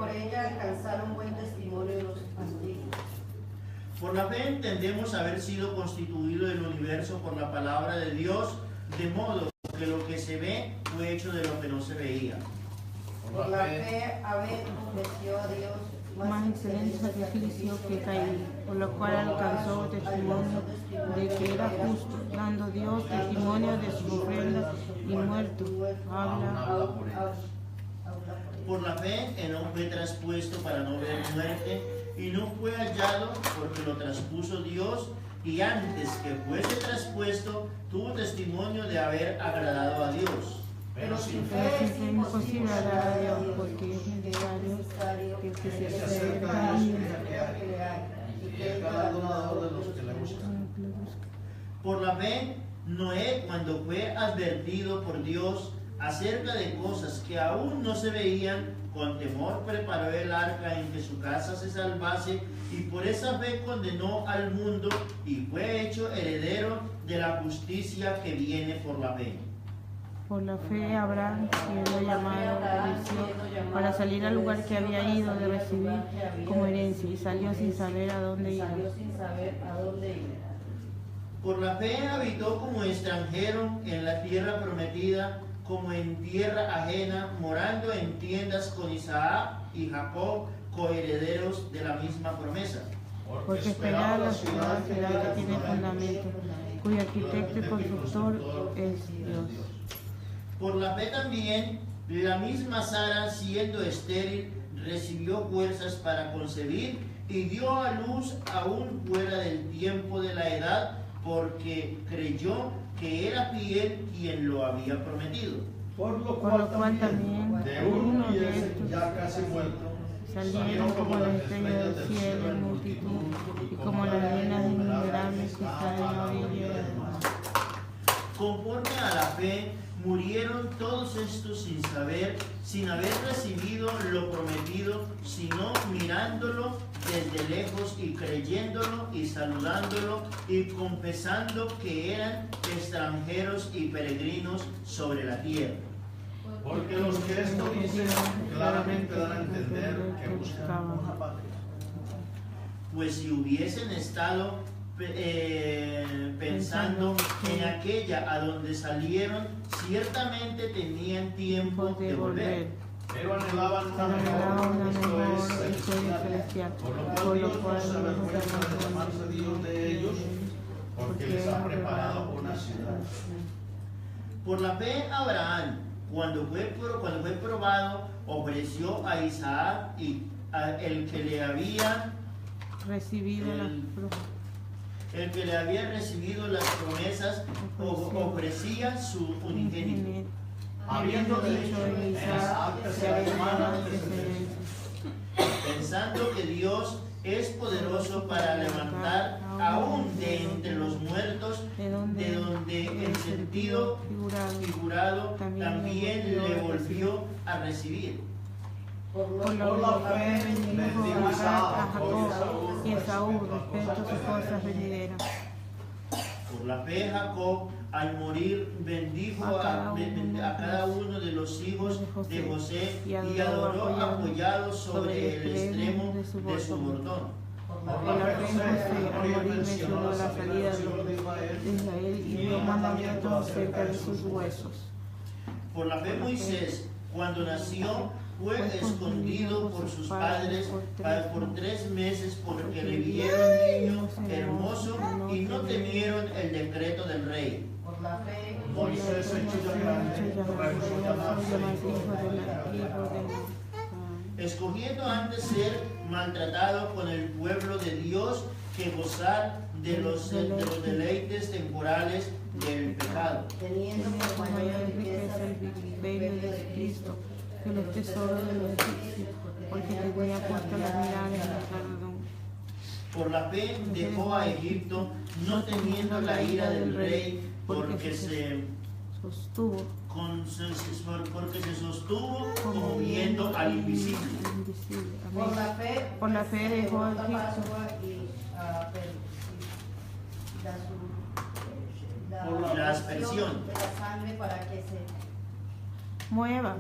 por ella alcanzaron buen testimonio los antiguos. Por la fe entendemos haber sido constituido el universo por la palabra de Dios, de modo que lo que se ve fue hecho de lo que no se veía. Por la fe Abel ofreció a Dios más excelente sacrificio que Caín, por lo cual alcanzó testimonio de que era justo, dando Dios testimonio de su ofrenda, y muerto habla. Por la fe Enoc fue traspuesto para no ver muerte, y no fue hallado porque lo traspuso Dios, y antes que fuese traspuesto tuvo testimonio de haber agradado a Dios. Pero sin Pero fe es imposible agradar a Dios, porque es necesario que el que se acerca a Él y que es galardonador de los que le buscan. Por la fe, Noé, cuando fue advertido por Dios acerca de cosas que aún no se veían, con temor preparó el arca en que su casa se salvase, y por esa fe condenó al mundo y fue hecho heredero de la justicia que viene por la fe. Por la fe, Abraham, siendo llamado, obedeció para salir al lugar que había ido de recibir como herencia, y salió sin saber a dónde iba. Por la fe habitó como extranjero en la tierra prometida, como en tierra ajena, morando en tiendas con Isaac y Jacob, coherederos de la misma promesa. Porque esperaba la ciudad que tiene fundamento, cuyo arquitecto y constructor es Dios. Por la fe también, la misma Sara, siendo estéril, recibió fuerzas para concebir y dio a luz aún fuera del tiempo de la edad, porque creyó que era fiel quien lo había prometido. Por lo cual también, de de uno y de ese estos ya casi muerto, salieron como las estrellas del cielo en multitud, y como las arenas innumerables que están en la orilla del mar. Conforme a la fe, murieron todos estos sin haber recibido lo prometido, sino mirándolo desde lejos y creyéndolo y saludándolo y confesando que eran extranjeros y peregrinos sobre la tierra. porque los que esto dicen claramente dan a entender que buscan una patria. Pues si hubiesen estado pensando en aquella a donde salieron, ciertamente tenían tiempo de volver. Pero anhelaban una mejor, esto es celestial, por lo cual Dios sabe reclamarse Dios de ellos, porque les ha preparado una ciudad. Por la fe Abraham, cuando fue probado, ofreció a Isaac, y el que le había recibido las promesas ofrecía su unigénito, Habiendo dicho en Isaac que sea hermano de descendencia, pensando que Dios es poderoso para levantar aún de entre los muertos, de donde en sentido figurado también le volvió a recibir. Por la fe bendijo a Jacob y Esaú respecto a sus cosas venideras. Por la fe Jacob, al morir, bendijo a cada uno de los hijos de José y adoró apoyado sobre el extremo de su bordón. Por la fe José, al morir, mencionó la salida de Israel y dio mandamientos acerca de sus huesos. Por la fe Moisés, cuando nació, fue escondido por sus padres por 3 meses, porque le vieron niño hermoso y no temieron el decreto del rey. Por la fe, Moisés hecho ya grande, rehusó llamarse hijo de Dios. Escogiendo antes ser maltratado con el pueblo de Dios que gozar de los deleites temporales del pecado. teniendo por mayor riqueza el vivir de Cristo, que los tesoros de los egipcios, porque tenía puesto las miradas en el galardón. Por la fe dejó a Egipto, no temiendo la ira del rey, porque se sostuvo como viendo al invisible. por la fe dejó a Egipto La aspersión de la sangre para que se mueva.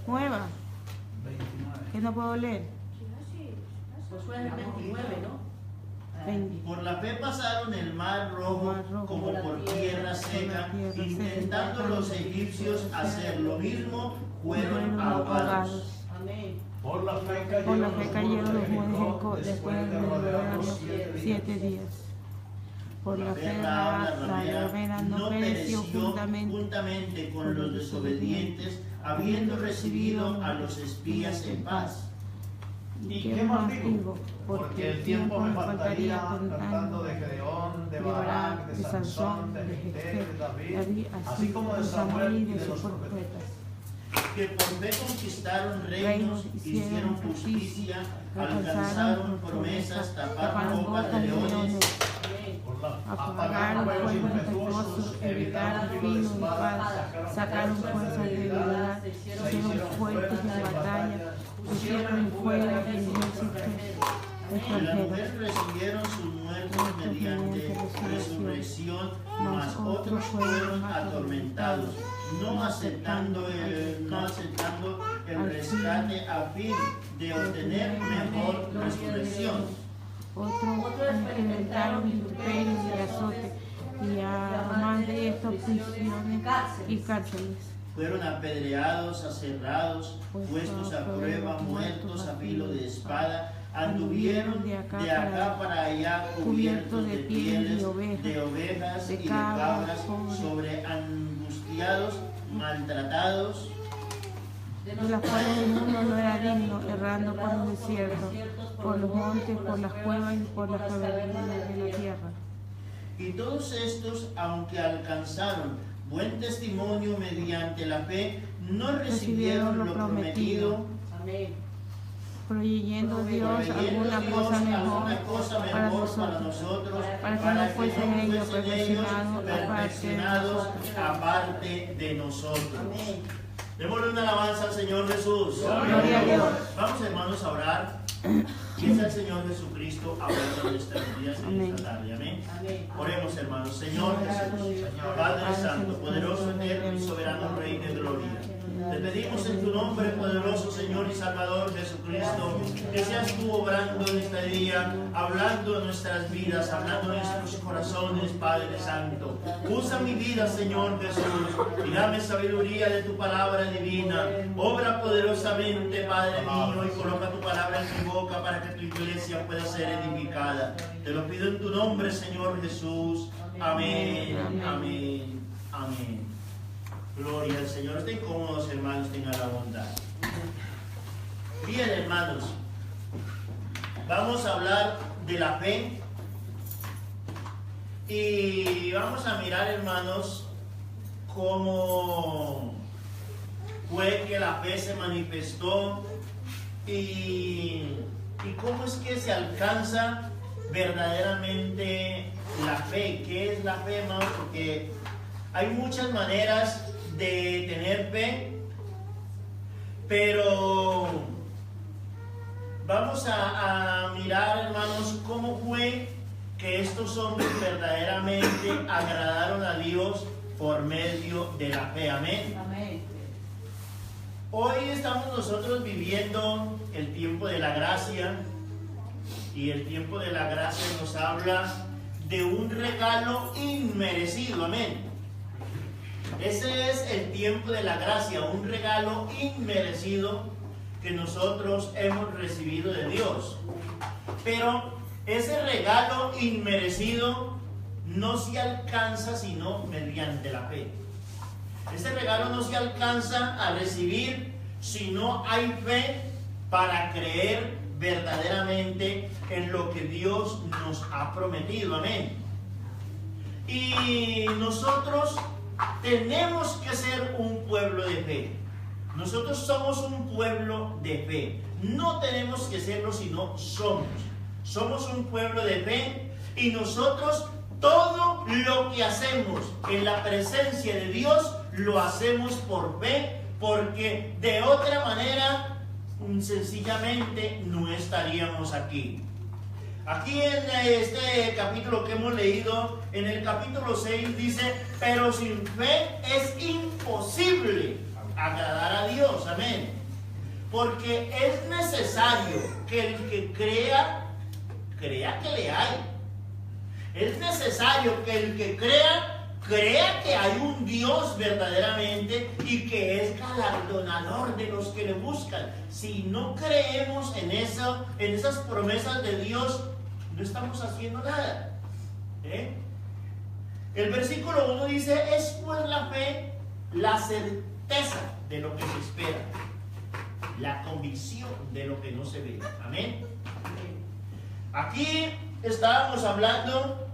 nueva, 29. que no puedo leer. Josué es el 29, ¿no? 20. Por la fe pasaron el mar rojo como por tierra seca, intentando los egipcios hacer lo mismo, fueron ahogados. Amén. Por la fe cayeron los muros después de rodearlos 7 días. Por la fe la ramera no pereció juntamente con los desobedientes, habiendo recibido a los espías en paz. ¿Y qué más digo? digo? Porque el tiempo me faltaría tratando de Gedeón, de Barak, de Sansón, de Jefté, de David, así como de Samuel y de sus profetas. Que por fe conquistaron reinos, hicieron justicia, alcanzaron promesas, taparon bocas de leones, apagaron fuegos impetuosos, evitaron filo y paz, sacaron fuerzas de debilidad, hicieron fuertes en batalla, pusieron en fuego ejércitos y las extranjeros. mujeres recibieron sus muertos mediante resurrección, mas otros fueron atormentados, no aceptando el rescate a fin de obtener mejor resurrección. Otros experimentaron vituperios y azote, y además de esto, prisiones y cárceles. Fueron apedreados, aserrados, puestos a prueba, muertos a filo de espada, anduvieron de acá para allá cubiertos de pieles de ovejas y de cabras, sobreangustiados, maltratados, de las cuales el mundo no era digno, errando por los desiertos, por los montes, por las cuevas y por las cavernas de la tierra. Y todos estos, aunque alcanzaron buen testimonio mediante la fe, no recibieron lo prometido, Amén. Proveyendo Dios alguna cosa mejor para nosotros, para que no fuesen ellos perfeccionados aparte de nosotros. Démosle una alabanza al Señor Jesús. Gloria a Dios. Vamos, hermanos, a orar. Y es el Señor Jesucristo hablando en estos días y en esta tarde. Amén. Oremos, hermanos. Señor Jesús, Padre Santo, poderoso, eterno y soberano Rey de gloria. Te pedimos en tu nombre, poderoso Señor y Salvador Jesucristo, que seas tú obrando en este día, hablando en nuestras vidas, hablando en nuestros corazones, Padre Santo. Usa mi vida, Señor Jesús, y dame sabiduría de tu palabra divina. Obra poderosamente, Padre mío, y coloca tu palabra en mi boca para que tu iglesia pueda ser edificada. Te lo pido en tu nombre, Señor Jesús. Amén, amén, amén. Gloria al Señor. Estén cómodos, hermanos, tengan la bondad. Bien, hermanos, vamos a hablar de la fe y vamos a mirar, hermanos, cómo fue que la fe se manifestó y cómo es que se alcanza verdaderamente la fe. ¿Qué es la fe, hermanos? Porque hay muchas maneras de tener fe, pero vamos a mirar, hermanos, cómo fue que estos hombres verdaderamente agradaron a Dios por medio de la fe. Amén. Amén. Hoy estamos nosotros viviendo el tiempo de la gracia, y el tiempo de la gracia nos habla de un regalo inmerecido. Amén. Ese es el tiempo de la gracia, un regalo inmerecido que nosotros hemos recibido de Dios. Pero ese regalo inmerecido no se alcanza sino mediante la fe. Ese regalo no se alcanza a recibir si no hay fe para creer verdaderamente en lo que Dios nos ha prometido. Amén. Y nosotros tenemos que ser un pueblo de fe. Nosotros somos un pueblo de fe. No tenemos que serlo, sino somos. Somos un pueblo de fe, y nosotros todo lo que hacemos en la presencia de Dios lo hacemos por fe, porque de otra manera sencillamente no estaríamos aquí. Aquí en este capítulo que hemos leído, en el capítulo 6 dice: pero sin fe es imposible agradar a Dios, amén. Porque es necesario que el que crea que le hay. Es necesario que el que crea que hay un Dios verdaderamente y que es galardonador de los que le buscan. Si no creemos en eso, en esas promesas de Dios, no estamos haciendo nada. El versículo 1 dice: es pues la fe, la certeza de lo que se espera, la convicción de lo que no se ve. Amén. Aquí estábamos hablando,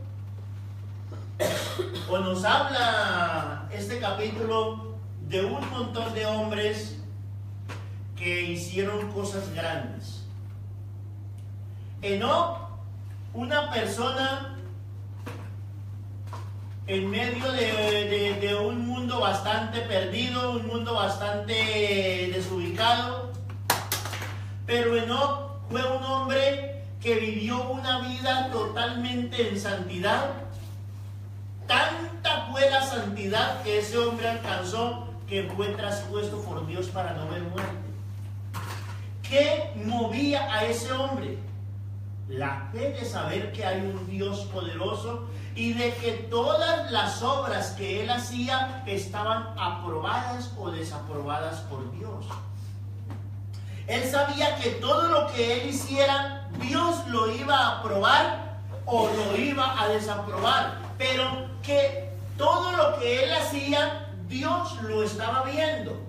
o nos habla este capítulo, de un montón de hombres que hicieron cosas grandes. Enoc, una persona en medio de un mundo bastante perdido, un mundo bastante desubicado, pero Enoc fue un hombre que vivió una vida totalmente en santidad. Tanta fue la santidad que ese hombre alcanzó que fue traspuesto por Dios para no ver muerte. ¿Qué movía a ese hombre? La fe de saber que hay un Dios poderoso y de que todas las obras que él hacía estaban aprobadas o desaprobadas por Dios. Él sabía que todo lo que él hiciera, Dios lo iba a aprobar o lo iba a desaprobar, pero que todo lo que él hacía, Dios lo estaba viendo.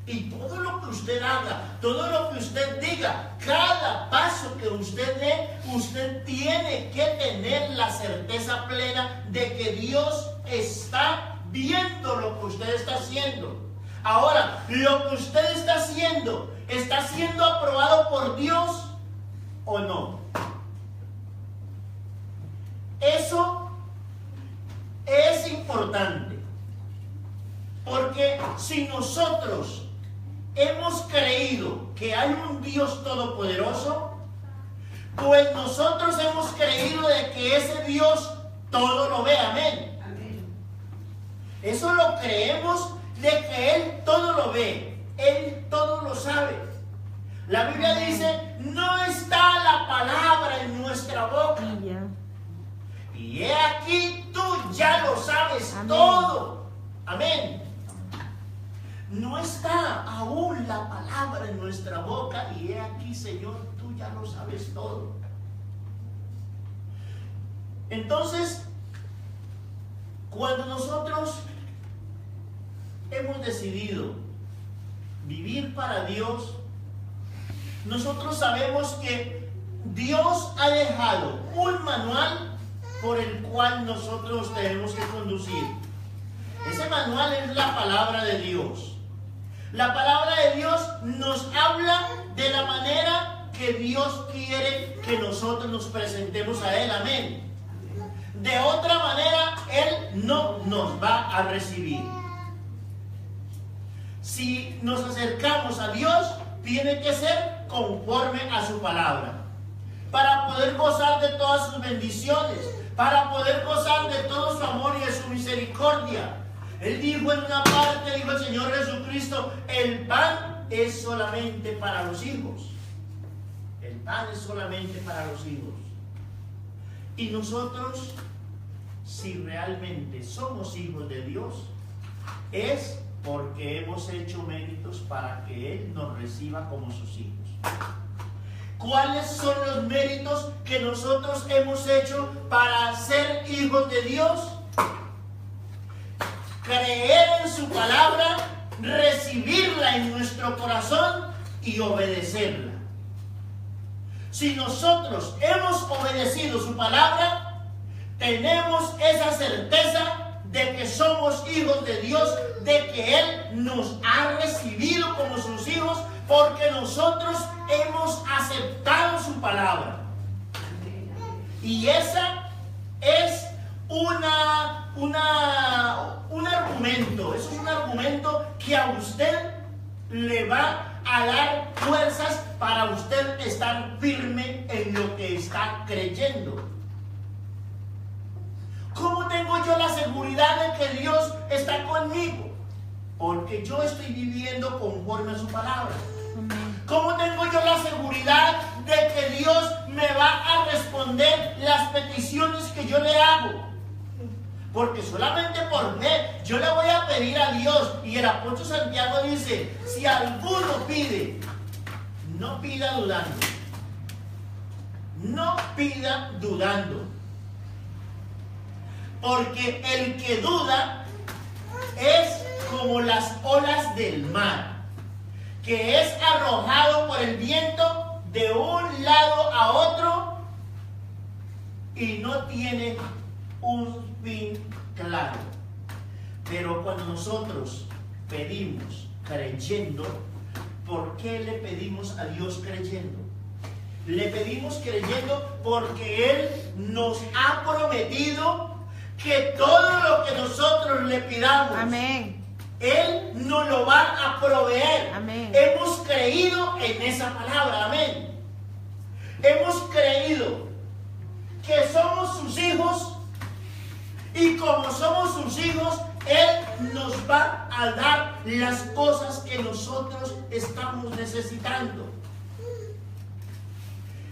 Y todo lo que usted haga, todo lo que usted diga, cada paso que usted dé, usted tiene que tener la certeza plena de que Dios está viendo lo que usted está haciendo. Ahora, lo que usted ¿está siendo aprobado por Dios o no? Eso es importante, porque si nosotros hemos creído que hay un Dios todopoderoso, pues nosotros hemos creído de que ese Dios todo lo ve, amén. Eso lo creemos, de que Él todo lo ve, Él todo lo sabe. La Biblia dice: no está la palabra en nuestra boca, y he aquí tú ya lo sabes. Amén. Todo, amén. No está aún la palabra en nuestra boca, y he aquí, Señor, tú ya lo sabes todo. Entonces, cuando nosotros hemos decidido vivir para Dios, nosotros sabemos que Dios ha dejado un manual por el cual nosotros tenemos que conducir. Ese manual es la palabra de Dios. La palabra de Dios nos habla de la manera que Dios quiere que nosotros nos presentemos a Él, amén. De otra manera, Él no nos va a recibir. Si nos acercamos a Dios, tiene que ser conforme a su palabra, para poder gozar de todas sus bendiciones, para poder gozar de todo su amor y de su misericordia. Él dijo en una parte, dijo el Señor Jesucristo: el pan es solamente para los hijos. El pan es solamente para los hijos. Y nosotros, si realmente somos hijos de Dios, es porque hemos hecho méritos para que Él nos reciba como sus hijos. ¿Cuáles son los méritos que nosotros hemos hecho para ser hijos de Dios? Creer en su palabra, recibirla en nuestro corazón y obedecerla. Si nosotros hemos obedecido su palabra, tenemos esa certeza de que somos hijos de Dios, de que Él nos ha recibido como sus hijos, porque nosotros hemos aceptado su palabra. Y esa es un argumento, eso es un argumento que a usted le va a dar fuerzas para usted estar firme en lo que está creyendo. ¿Cómo tengo yo la seguridad de que Dios está conmigo? Porque yo estoy viviendo conforme a su palabra. Amén. ¿Cómo tengo yo la seguridad de que Dios me va a responder las peticiones que yo le hago? Porque solamente por fe yo le voy a pedir a Dios. Y el apóstol Santiago dice, si alguno pide, no pida dudando. No pida dudando. Porque el que duda es como las olas del mar, que es arrojado por el viento de un lado a otro y no tiene un fin claro. Pero cuando nosotros pedimos creyendo, ¿por qué le pedimos a Dios creyendo? Le pedimos creyendo porque Él nos ha prometido que todo lo que nosotros le pidamos, Amén. Él nos lo va a proveer. Amén. Hemos creído en esa palabra. Amén. Hemos creído que somos sus hijos. Y como somos sus hijos, Él nos va a dar las cosas que nosotros estamos necesitando.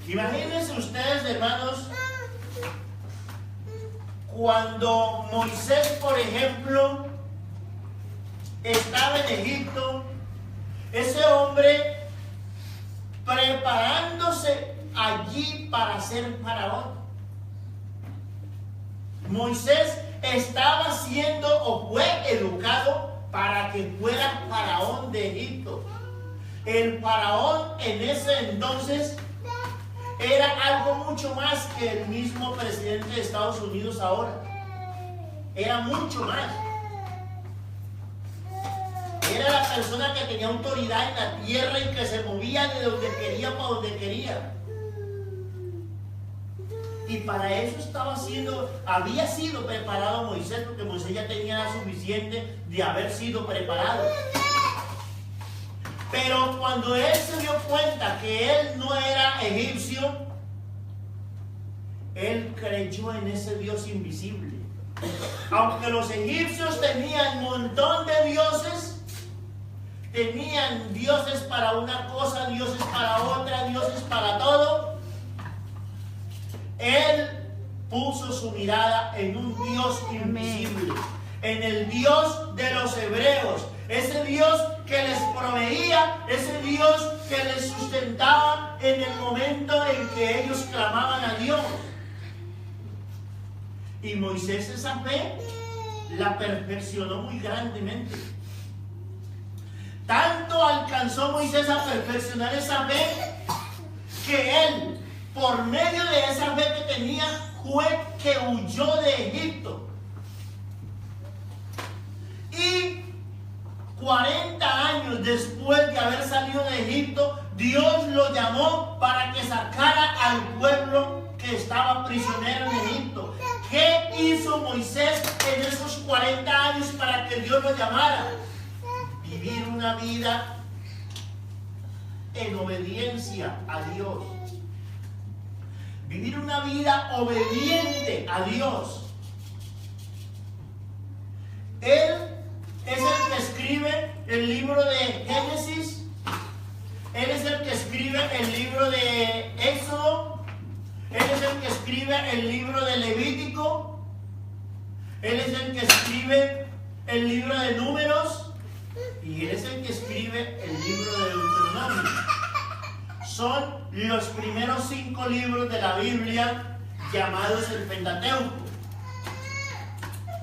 Imagínense ustedes, hermanos, cuando Moisés, por ejemplo, estaba en Egipto, ese hombre preparándose allí para ser faraón. Moisés estaba siendo o fue educado para que fuera faraón de Egipto. El faraón en ese entonces era algo mucho más que el mismo presidente de Estados Unidos ahora. Era mucho más. Era la persona que tenía autoridad en la tierra y que se movía de donde quería para donde quería. Y para eso había sido preparado Moisés, porque Moisés ya tenía suficiente de haber sido preparado. Pero cuando él se dio cuenta que él no era egipcio, él creyó en ese Dios invisible. Aunque los egipcios tenían un montón de dioses, tenían dioses para una cosa, dioses para otra, dioses para todo, él puso su mirada en un Dios invisible, en el Dios de los hebreos, ese Dios que les proveía, ese Dios que les sustentaba en el momento en que ellos clamaban a Dios. Y Moisés esa fe la perfeccionó muy grandemente. Tanto alcanzó Moisés a perfeccionar esa fe que él, por medio de esa fe que tenía, fue que huyó de Egipto. Y 40 años después de haber salido de Egipto, Dios lo llamó para que sacara al pueblo que estaba prisionero en Egipto. ¿Qué hizo Moisés en esos 40 años para que Dios lo llamara? Vivir una vida en obediencia a Dios. Vivir una vida obediente a Dios. Él es el que escribe el libro de Génesis. Él es el que escribe el libro de Éxodo. Él es el que escribe el libro de Levítico. Él es el que escribe el libro de Números. Y él es el que escribe el libro de Deuteronomio. Son los primeros 5 libros de la Biblia llamados el Pentateuco.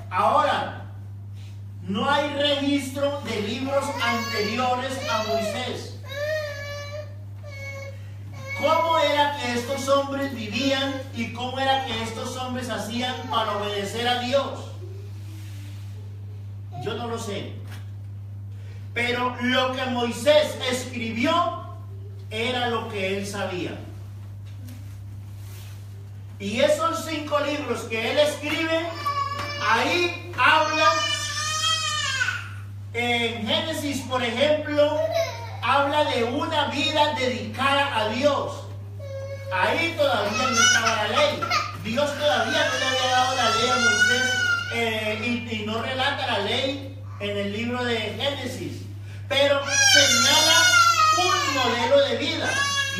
Ahora, no hay registro de libros anteriores a Moisés. ¿Cómo era que estos hombres vivían y cómo era que estos hombres hacían para obedecer a Dios? Yo no lo sé. Pero lo que Moisés escribió era lo que él sabía. Y esos 5 libros que él escribe, ahí habla, en Génesis, por ejemplo, habla de una vida dedicada a Dios. Ahí todavía no estaba la ley. Dios todavía no le había dado la ley a Moisés y no relata la ley en el libro de Génesis, pero señala un modelo de vida.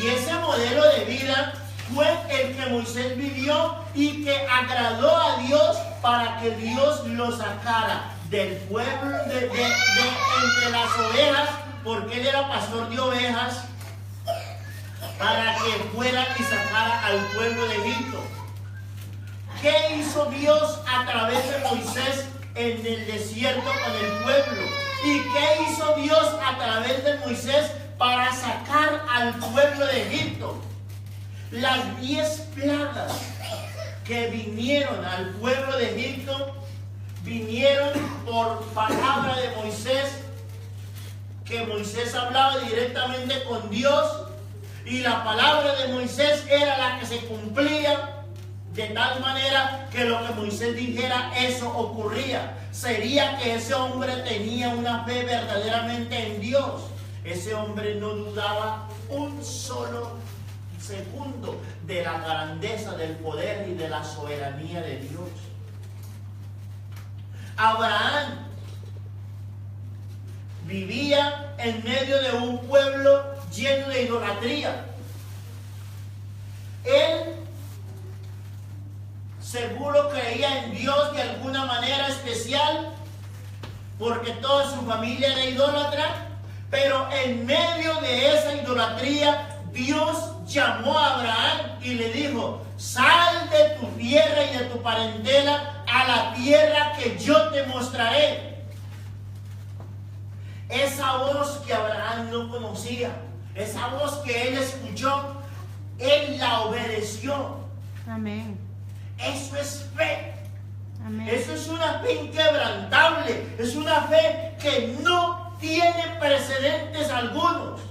Y ese modelo de vida fue el que Moisés vivió y que agradó a Dios para que Dios lo sacara del pueblo, de entre las ovejas, porque él era pastor de ovejas, para que fuera y sacara al pueblo de Egipto. ¿Qué hizo Dios a través de Moisés en el desierto con el pueblo? ¿Y qué hizo Dios a través de Moisés para sacar al pueblo de Egipto? Las 10 plagas que vinieron al pueblo de Egipto vinieron por palabra de Moisés, que Moisés hablaba directamente con Dios, y la palabra de Moisés era la que se cumplía, de tal manera que lo que Moisés dijera, eso ocurría. Sería que ese hombre tenía una fe verdaderamente en Dios. Ese hombre no dudaba un solo segundo de la grandeza, del poder y de la soberanía de Dios. Abraham vivía en medio de un pueblo lleno de idolatría. Él seguro creía en Dios de alguna manera especial, porque toda su familia era idólatra, pero en medio de esa idolatría, Dios llamó a Abraham y le dijo: sal de tu tierra y de tu parentela a la tierra que yo te mostraré. Esa voz que Abraham no conocía, esa voz que él escuchó, él la obedeció. Amén. Eso es fe. Amén. Eso es una fe inquebrantable. Es una fe que no tiene precedentes algunos.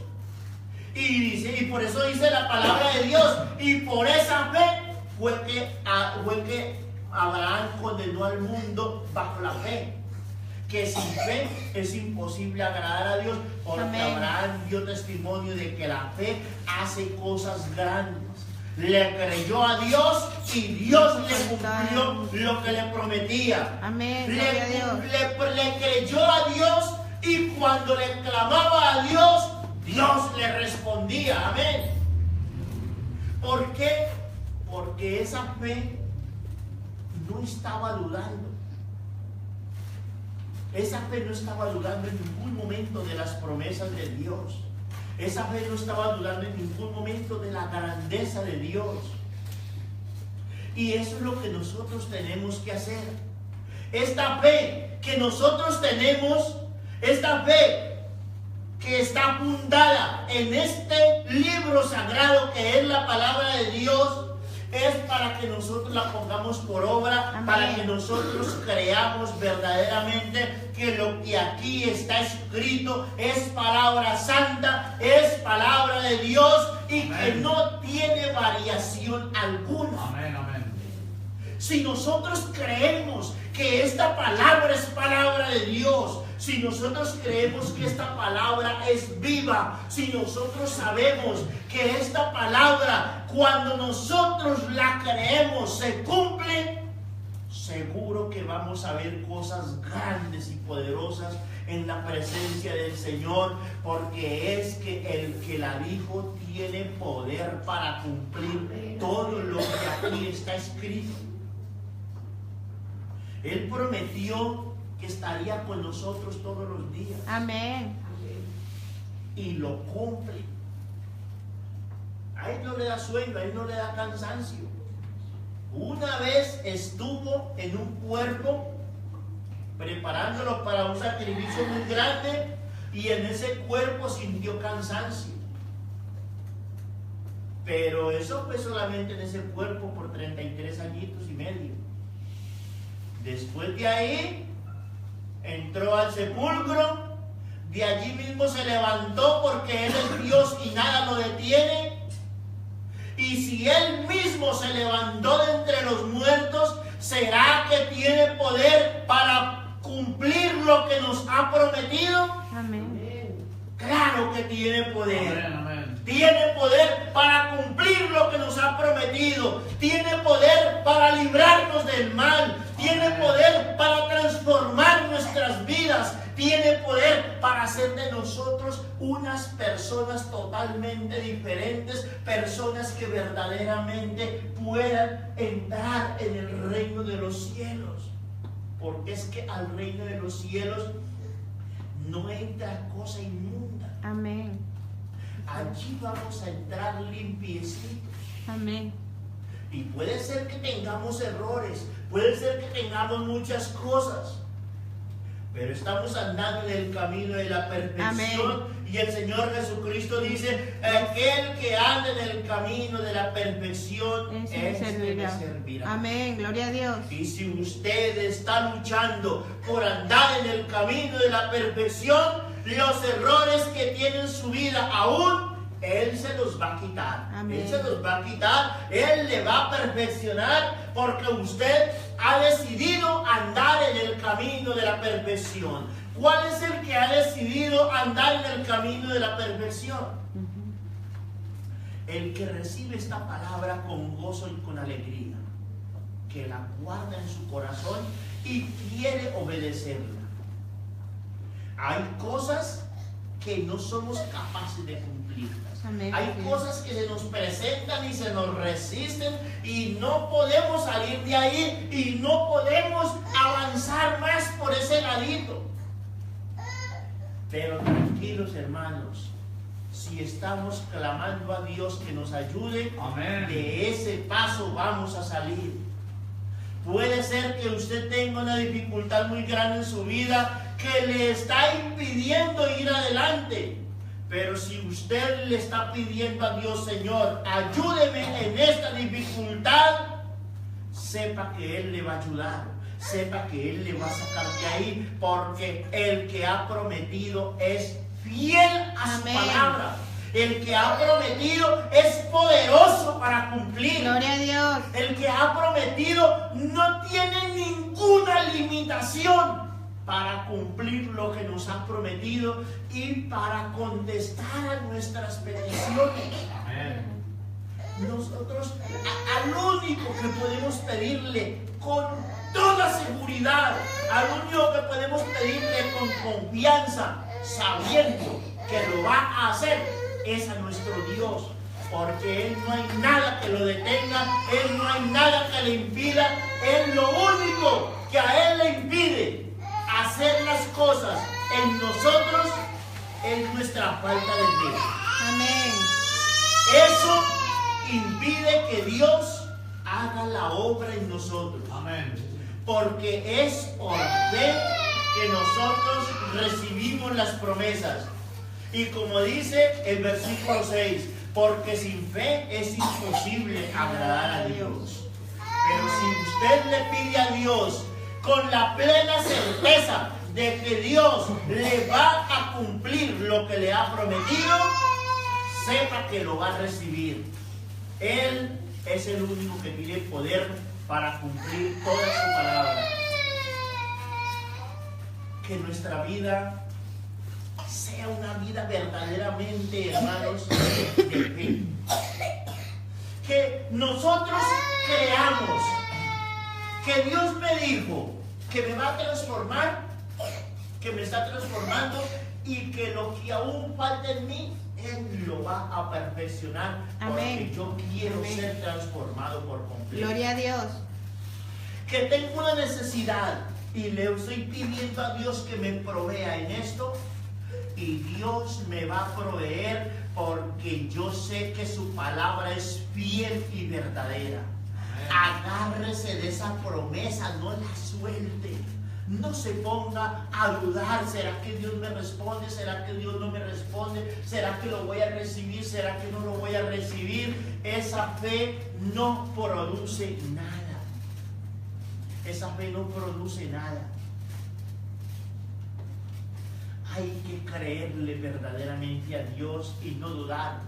Y por eso dice la palabra de Dios. Y por esa fe fue que Abraham condenó al mundo bajo la fe. Que sin fe es imposible agradar a Dios, porque Amén. Abraham dio testimonio de que la fe hace cosas grandes. Le creyó a Dios y Dios le cumplió lo que le prometía. Amén. Gloria a Dios. Le creyó a Dios, y cuando le clamaba a Dios, Dios le respondía. Amén. ¿Por qué? Porque esa fe no estaba dudando. Esa fe no estaba dudando en ningún momento de las promesas de Dios. Esa fe no estaba dudando en ningún momento de la grandeza de Dios. Y eso es lo que nosotros tenemos que hacer. Esta fe que nosotros tenemos, esta fe que está fundada en este libro sagrado que es la palabra de Dios, es para que nosotros la pongamos por obra. Amén. Para que nosotros creamos verdaderamente que lo que aquí está escrito es palabra santa, es palabra de Dios, y amén, que no tiene variación alguna. Amén, amén. Si nosotros creemos que esta palabra es palabra de Dios, si nosotros creemos que esta palabra es viva, si nosotros sabemos que esta palabra, cuando nosotros la creemos, se cumple, seguro que vamos a ver cosas grandes y poderosas en la presencia del Señor, porque es que el que la dijo tiene poder para cumplir todo lo que aquí está escrito. Él prometió que estaría con nosotros todos los días. Amén. Y lo cumple. A él no le da sueño, a él no le da cansancio. Una vez estuvo en un cuerpo preparándolo para un sacrificio muy grande, y en ese cuerpo sintió cansancio. Pero eso fue solamente en ese cuerpo por 33 añitos y medio. Después de ahí entró al sepulcro, de allí mismo se levantó, porque Él es Dios y nada lo detiene. Y si Él mismo se levantó de entre los muertos, ¿será que tiene poder para cumplir lo que nos ha prometido? Amén. Claro que tiene poder. Amén, amén. Tiene poder para cumplir lo que nos ha prometido. Tiene poder para librarnos del mal. Tiene poder para transformar nuestras vidas. tiene poder para hacer de nosotros unas personas totalmente diferentes, personas que verdaderamente puedan entrar en el reino de los cielos. Porque es que al reino de los cielos no entra cosa inmunda. Amén. Allí vamos a entrar limpiecitos. Amén. Y puede ser que tengamos errores, puede ser que tengamos muchas cosas, pero estamos andando en el camino de la perfección. Amén. Y el Señor Jesucristo dice: aquel que anda en el camino de la perfección, Ese me servirá. servirá. Amén. Gloria a Dios. Y si usted está luchando por andar en el camino de la perfección, los errores que tiene en su vida aún, Él se los va a quitar. Amén. Él se los va a quitar. Él le va a perfeccionar, porque usted ha decidido andar en el camino de la perfección. ¿Cuál es el que ha decidido andar en el camino de la perfección? El que recibe esta palabra con gozo y con alegría, que la guarda en su corazón y quiere obedecerla. Hay cosas que no somos capaces de cumplirlas. Amén. Hay cosas que se nos presentan y se nos resisten y no podemos salir de ahí y no podemos avanzar más por ese ladito. Pero tranquilos, hermanos, si estamos clamando a Dios que nos ayude, Amén. de ese paso vamos a salir. Puede ser que usted tenga una dificultad muy grande en su vida que le está impidiendo ir adelante. Pero si usted le está pidiendo a Dios: Señor, ayúdeme en esta dificultad, sepa que Él le va a ayudar, sepa que Él le va a sacar de ahí, porque el que ha prometido es fiel a su Amén. palabra. El que ha prometido es poderoso para cumplir. Gloria a Dios. El que ha prometido no tiene ninguna limitación para cumplir lo que nos ha prometido y para contestar a nuestras peticiones. Amén. Nosotros al único que podemos pedirle con toda seguridad, al único que podemos pedirle con confianza, sabiendo que lo va a hacer, es a nuestro Dios. Porque Él no hay nada que lo detenga, Él no hay nada que le impida. Él lo único que a Él le impide hacer las cosas en nosotros es nuestra falta de fe. Amén. Eso impide que Dios haga la obra en nosotros. Amén. Porque es por fe que nosotros recibimos las promesas. Y como dice el versículo 6, porque sin fe es imposible agradar a Dios. Pero si usted le pide a Dios con la plena certeza de que Dios le va a cumplir lo que le ha prometido, sepa que lo va a recibir. Él es el único que tiene poder para cumplir toda su palabra. Que nuestra vida sea una vida verdaderamente, hermanos, de fe. Que nosotros creamos que Dios me dijo que me va a transformar, que me está transformando y que lo que aún falta en mí, Él lo va a perfeccionar. Amén. Porque yo quiero Amén. ser transformado por completo. Gloria a Dios. Que tengo una necesidad y le estoy pidiendo a Dios que me provea en esto, y Dios me va a proveer porque yo sé que su palabra es fiel y verdadera. Agárrese de esa promesa, no la suelte. No se ponga a dudar: ¿será que Dios me responde? ¿Será que Dios no me responde? ¿Será que lo voy a recibir? ¿Será que no lo voy a recibir? Esa fe no produce nada. Esa fe no produce nada. Hay que creerle verdaderamente a Dios y no dudar,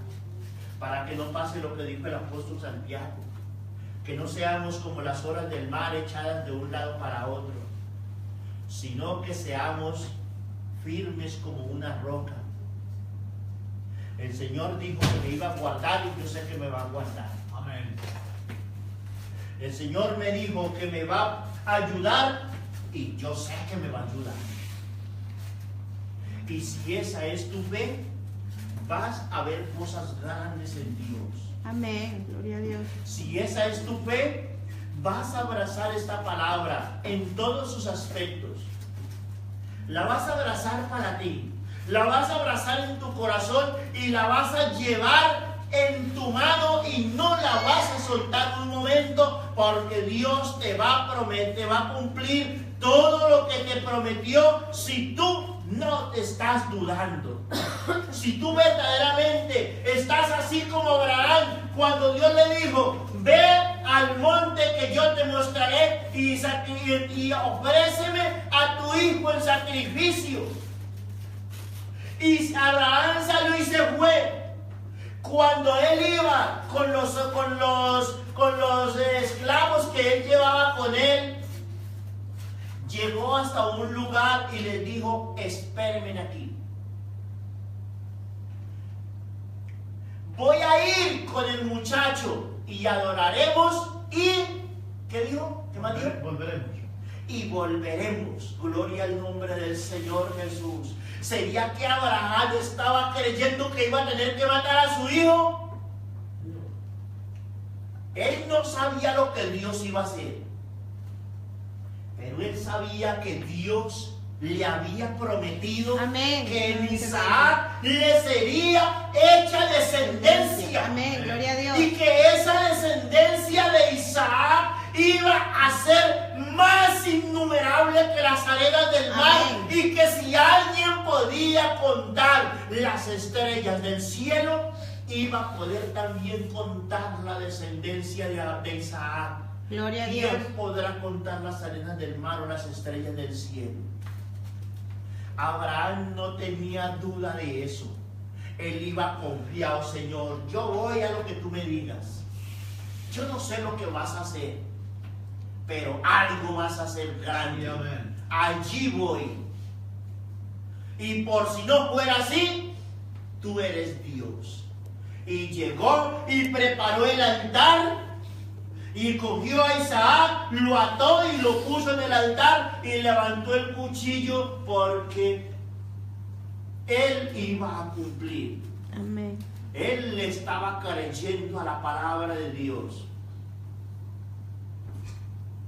para que no pase lo que dijo el apóstol Santiago, que no seamos como las olas del mar echadas de un lado para otro, sino que seamos firmes como una roca. El Señor dijo que me iba a guardar y yo sé que me va a guardar. Amén. El Señor me dijo que me va a ayudar y yo sé que me va a ayudar. Y si esa es tu fe, vas a ver cosas grandes en Dios. Amén. Gloria a Dios. Si esa es tu fe, vas a abrazar esta palabra en todos sus aspectos. La vas a abrazar para ti. La vas a abrazar en tu corazón y la vas a llevar en tu mano y no la vas a soltar un momento, porque Dios te va a cumplir todo lo que te prometió si tú no te estás dudando. Si tú verdaderamente estás así como Abraham, cuando Dios le dijo: ve al monte que yo te mostraré y ofréceme a tu hijo en sacrificio. Y Abraham salió y se fue. Cuando él iba con los esclavos que él llevaba con él, llegó hasta un lugar y les dijo: espérenme aquí. Voy a ir con el muchacho y adoraremos y... ¿qué dijo? ¿Qué más dijo? Volveremos. Y volveremos. Gloria al nombre del Señor Jesús. ¿Sería que Abraham estaba creyendo que iba a tener que matar a su hijo? Él no sabía lo que Dios iba a hacer, pero él sabía que Dios le había prometido Amén. que en Isaac le sería hecha descendencia. Amén. Gloria a Dios. Y que esa descendencia de Isaac iba a ser más innumerable que las arenas del mar. Amén. Y que si alguien podía contar las estrellas del cielo, iba a poder también contar la descendencia de Isaac. Gloria a Dios. ¿Quién podrá contar las arenas del mar o las estrellas del cielo? Abraham no tenía duda de eso. Él iba confiado: Señor, yo voy a lo que tú me digas. Yo no sé lo que vas a hacer, pero algo vas a hacer grande. Amén. Allí voy. Y por si no fuera así, tú eres Dios. Y llegó y preparó el altar. Y cogió a Isaac, lo ató y lo puso en el altar y levantó el cuchillo, porque él iba a cumplir. Amén. Él le estaba creyendo a la palabra de Dios.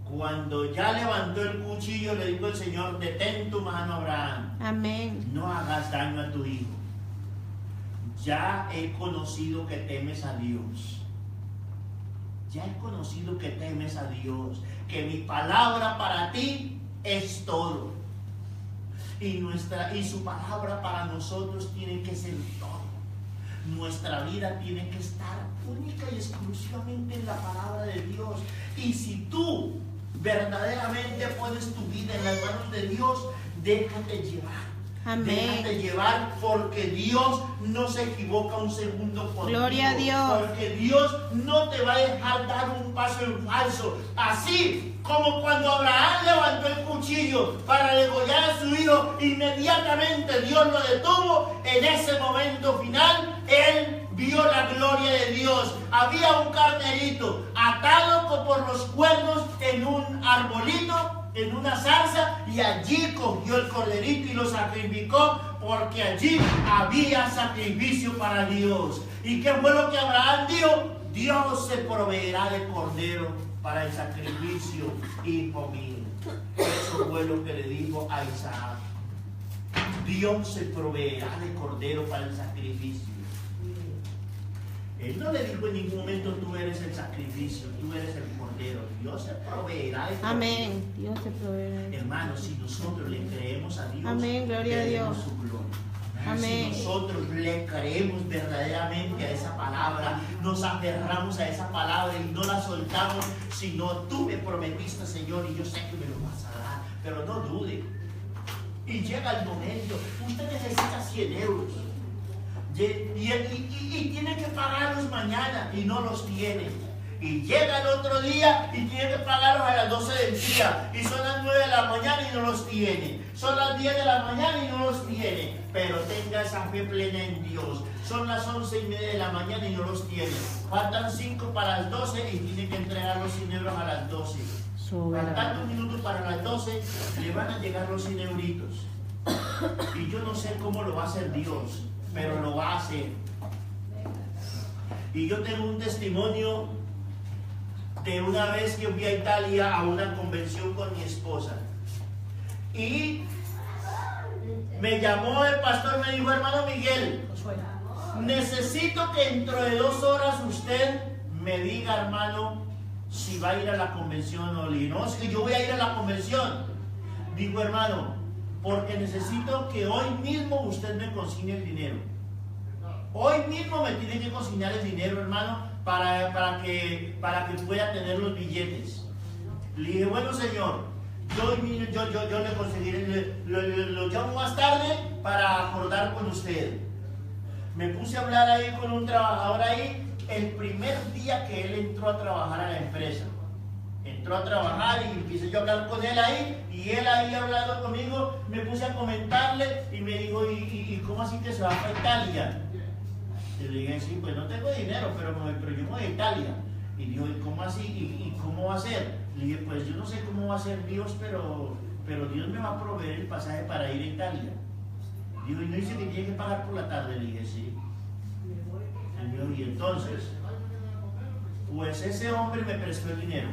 Cuando ya levantó el cuchillo, le dijo el Señor: detén tu mano, Abraham. Amén. No hagas daño a tu hijo. Ya he conocido que temes a Dios. Ya he conocido que temes a Dios, que mi palabra para ti es todo. Y su palabra para nosotros tiene que ser todo. Nuestra vida tiene que estar única y exclusivamente en la palabra de Dios. Y si tú verdaderamente pones tu vida en las manos de Dios, déjate llevar. Amén. Déjate llevar, porque Dios no se equivoca un segundo contigo. Gloria a Dios. Porque Dios no te va a dejar dar un paso en falso. Así como cuando Abraham levantó el cuchillo para degollar a su hijo, inmediatamente Dios lo detuvo. En ese momento final, él vio la gloria de Dios. Había un carnerito atado por los cuernos en un arbolito, en una zarza, y allí cogió el corderito y lo sacrificó, porque allí había sacrificio para Dios. ¿Y qué fue lo que Abraham dijo? Dios se proveerá de cordero para el sacrificio, hijo mío. Eso fue lo que le dijo a Isaac. Dios se proveerá de cordero para el sacrificio. Él no le dijo en ningún momento: tú eres el sacrificio, tú eres el cordero. Dios se proveerá de cordero. Amén. Dios se proveerá. Hermanos, si nosotros le creemos a Dios, Amén, gloria a veremos Dios. su gloria. Amén. Si nosotros le creemos verdaderamente a esa palabra, nos aferramos a esa palabra y no la soltamos, sino: tú me prometiste, Señor, y yo sé que me lo vas a dar, pero no dude. Y llega el momento, usted necesita 100 euros. Y tiene que pagarlos mañana y no los tiene. Y llega el otro día y tiene que pagarlos a las 12 del día. Y son las 9 de la mañana y no los tiene. Son las 10 de la mañana y no los tiene. Pero tenga esa fe plena en Dios. Son las 11:30 de la mañana y no los tiene. Faltan 5 para las 12 y tiene que entregar los 100 euros a las 12. Faltando un minuto para las 12, le van a llegar los 100 euritos. Y yo no sé cómo lo va a hacer Dios, pero lo va a hacer. Y yo tengo un testimonio de una vez que fui a Italia a una convención con mi esposa. Y me llamó el pastor, me dijo: hermano Miguel, necesito que dentro de 2 horas usted me diga, hermano, si va a ir a la convención o no. Le dije: no, es que yo voy a ir a la convención. Dijo: hermano, porque necesito que hoy mismo usted me consigne el dinero. Hoy mismo me tiene que consignar el dinero, hermano, para que pueda tener los billetes. Le dije: bueno, señor, yo le conseguiré, lo llamo más tarde para acordar con usted. Me puse a hablar ahí con un trabajador ahí, el primer día que él entró a trabajar a la empresa. Entró a trabajar y empecé yo a hablar con él ahí, y él ahí hablando conmigo, me puse a comentarle y me dijo: ¿y cómo así que se va para Italia? Y le dije: sí, pues no tengo dinero, pero yo me voy a Italia. Y dijo: ¿y cómo así? ¿Y cómo va a ser? Le dije: pues yo no sé cómo va a ser Dios, pero Dios me va a proveer el pasaje para ir a Italia. Dijo: ¿y no dice que tiene que pagar por la tarde? Le dije: sí. Y entonces, pues ese hombre me prestó el dinero.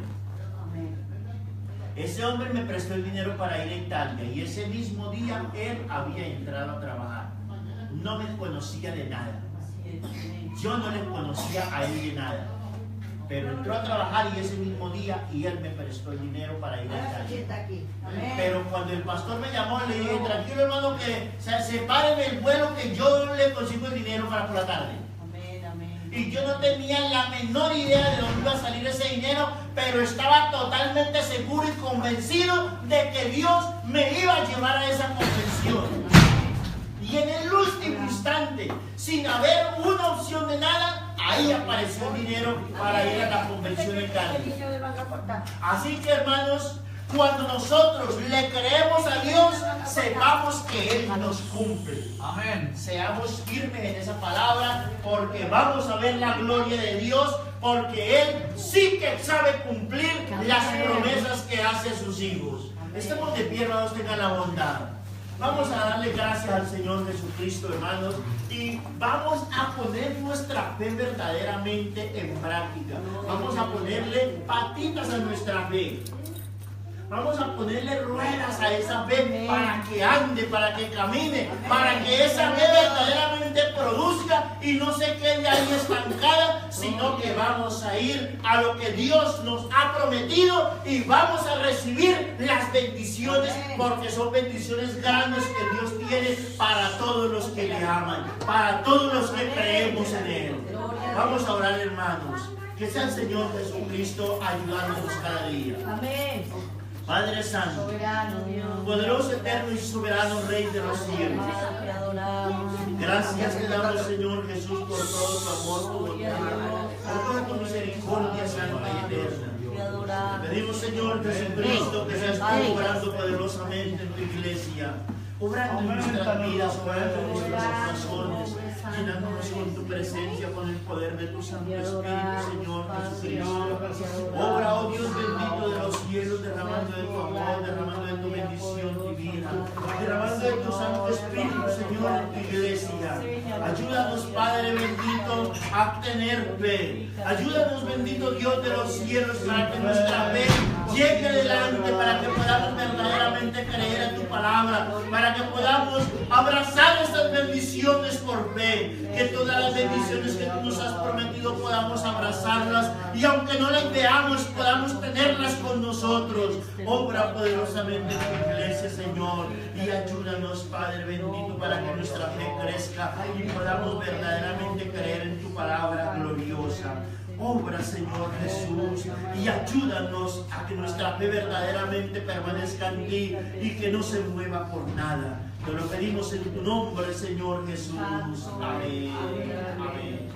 Ese hombre me prestó el dinero para ir a Italia, y ese mismo día él había entrado a trabajar. No me conocía de nada. Yo no le conocía a él de nada. Pero entró a trabajar y ese mismo día, y él me prestó el dinero para ir a Italia. Pero cuando el pastor me llamó, le dije: tranquilo, hermano, que sepárenme el vuelo, que yo le consigo el dinero para por la tarde. Y yo no tenía la menor idea de dónde iba a salir ese dinero, pero estaba totalmente seguro y convencido de que Dios me iba a llevar a esa convención. Y en el último instante, sin haber una opción de nada, ahí apareció el dinero para ir a la convención en Cali. Así que, hermanos, cuando nosotros le creemos a Dios, sepamos que Él nos cumple. Amén. Seamos firmes en esa palabra, porque vamos a ver la gloria de Dios, porque Él sí que sabe cumplir las promesas que hace a sus hijos. Estemos de pie, hermanos, tengan la bondad. Vamos a darle gracias al Señor Jesucristo, hermanos, y vamos a poner nuestra fe verdaderamente en práctica. Vamos a ponerle patitas a nuestra fe. Vamos a ponerle ruedas a esa fe para que ande, para que camine, para que esa fe verdaderamente produzca y no se quede ahí estancada, sino que vamos a ir a lo que Dios nos ha prometido y vamos a recibir las bendiciones, porque son bendiciones grandes que Dios tiene para todos los que le aman, para todos los que creemos en Él. Vamos a orar, hermanos. Que sea el Señor Jesucristo ayudándonos cada día. Amén. Padre Santo, poderoso, eterno y soberano Rey de los cielos, gracias te damos, Señor Jesús, por todo tu amor, tu bondad, por toda tu misericordia santa y eterna. Te pedimos, Señor Jesucristo, que seas tú obrando poderosamente en tu iglesia, obrando en nuestras vidas, obrando en nuestros corazones, llenándonos con tu presencia, con el poder de tu Santo Espíritu, Señor Jesucristo. Obra, oh Dios bendito de los cielos, derramando de tu amor, derramando de tu bendición divina, derramando de tu Santo Espíritu, Señor, en tu iglesia. Ayúdanos, Padre bendito, a tener fe. Ayúdanos, bendito Dios de los cielos, para que nuestra fe llegue adelante, para que podamos verdaderamente creer en tu palabra, para que podamos abrazar estas bendiciones por fe, que todas las bendiciones que tú nos has prometido podamos abrazarlas, y aunque no las veamos, podamos tenerlas con nosotros. Obra poderosamente en tu iglesia, Señor, y ayúdanos, Padre bendito, para que nuestra fe crezca y podamos verdaderamente creer en tu palabra gloriosa. Obra, Señor Jesús, y ayúdanos a que nuestra fe verdaderamente permanezca en ti y que no se mueva por nada. Te lo pedimos en tu nombre, Señor Jesús. Amén. Amén.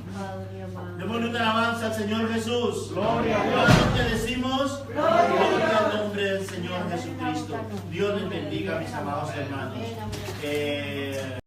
Démosle una alabanza al Señor Jesús. Gloria a Dios. Te decimos gloria al nombre del Señor Jesucristo. Dios les bendiga, mis amados hermanos.